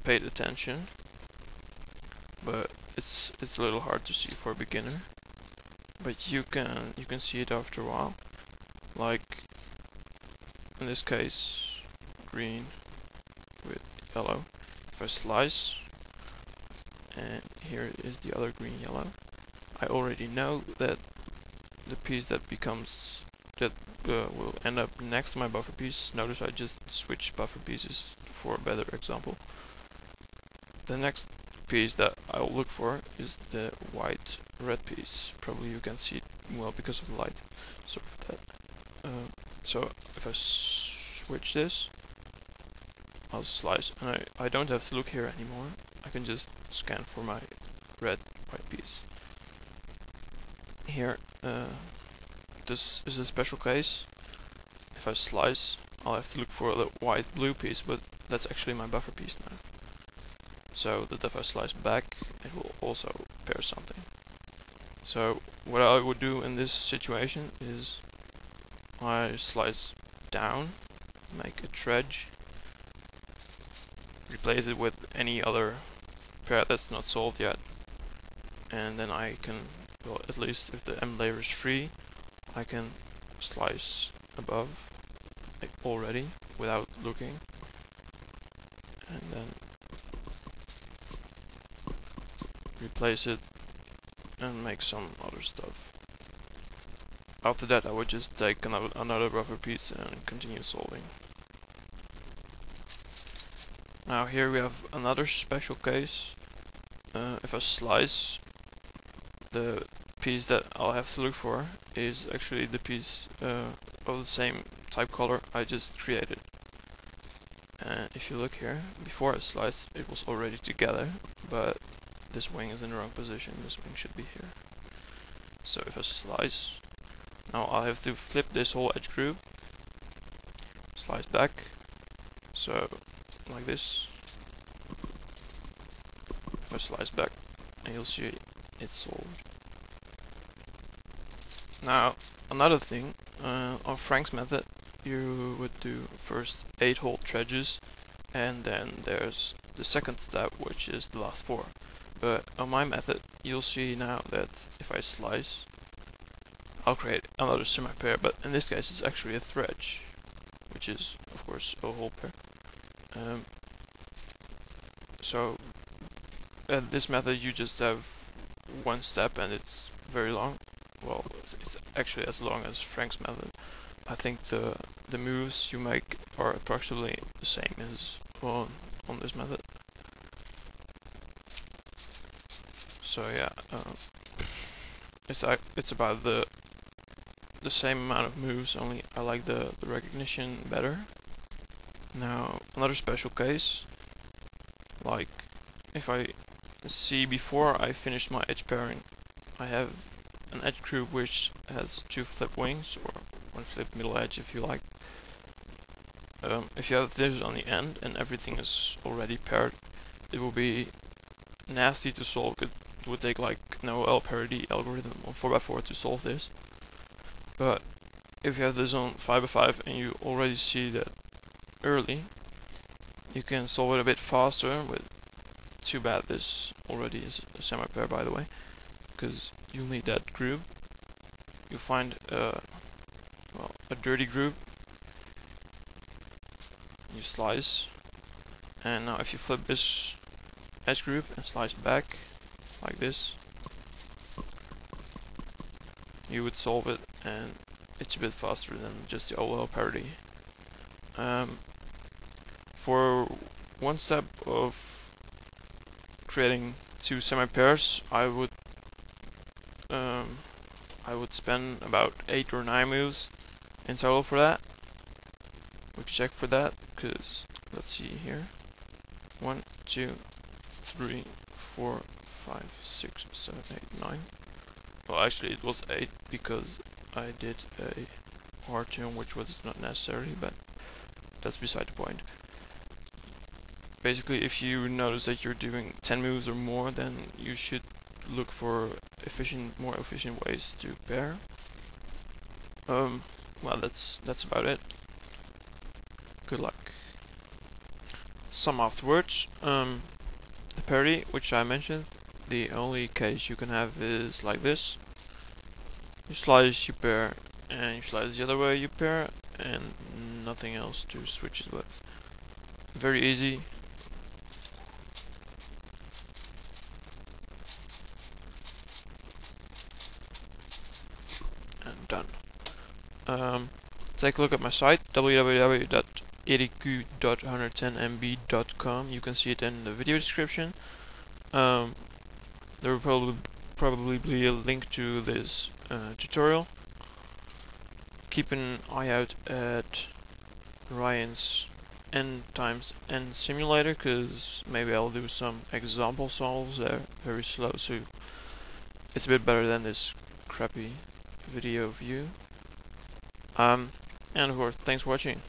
paid attention, but it's a little hard to see for a beginner. But you can see it after a while. Like in this case, green with yellow. If I slice, and here is the other green yellow, I already know that the piece that will end up next to my buffer piece. Notice I just switched buffer pieces for a better example. The next piece that I'll look for is the white red piece. Probably you can see it well because of the light. Sorry for that. So if I switch this, I'll slice, and I don't have to look here anymore. I can just scan for my white piece. Here, this is a special case. If I slice, I'll have to look for the white blue piece, but that's actually my buffer piece now. So that if I slice back, it will also pair something. So what I would do in this situation is I slice down, make a dredge, replace it with any other pair that's not solved yet, and then I can, well, at least if the M layer is free, I can slice above already without looking, and then replace it and make some other stuff. After that, I would just take another buffer piece and continue solving. Now here we have another special case. If I slice, the piece that I'll have to look for is actually the piece of the same type color I just created. And if you look here, before I sliced, it was already together, but this wing is in the wrong position. This wing should be here. So if I slice, now I'll have to flip this whole edge group, slice back, so like this. If I slice back, and you'll see it's solved. Now, another thing, on Frank's method, you would do first 8 hole dredges, and then there's the second step, which is the last 4. But on my method, you'll see now that if I slice, I'll create another semi-pair, but in this case it's actually a dredge, which is, of course, a whole pair. So, at this method you just have one step and it's very long. Well, it's actually as long as Frank's method. I think the moves you make are approximately the same as on this method. So yeah, it's about the same amount of moves, only I like the recognition better. Now another special case, like if I see before I finished my edge pairing, I have an edge group which has 2 flip wings, or 1 flip middle edge if you like. If you have this on the end and everything is already paired, it will be nasty to solve. It would take like no L parity algorithm on 4x4 to solve this. But if you have this on 5x5 and you already see that early, you can solve it a bit faster. With too bad this already is a semi-pair, by the way, because you'll need that group. You find a dirty group, you slice, and now if you flip this edge group and slice back like this, you would solve it, and it's a bit faster than just the OL parity. For one step of creating 2 semi-pairs, I would spend about 8 or 9 moves in total for that. We can check for that, because let's see here. 1, 2, 3, 4, 5, 6, 7, 8, 9. Well, actually it was 8 because I did a hard turn, which was not necessary, but that's beside the point. Basically, if you notice that you're doing 10 moves or more, then you should look for more efficient ways to pair. Well, that's about it. Good luck. some afterwards. The parity, which I mentioned, the only case you can have is like this. You slice, you pair, and you slice the other way, you pair, and nothing else to switch it with. Very easy. And done. Take a look at my site, www.eriku.110mb.com. You can see it in the video description. There will probably be a link to this tutorial. Keep an eye out at Ryan's n times n simulator, because maybe I'll do some example solves there, very slow, so it's a bit better than this crappy video view. And of course, thanks for watching.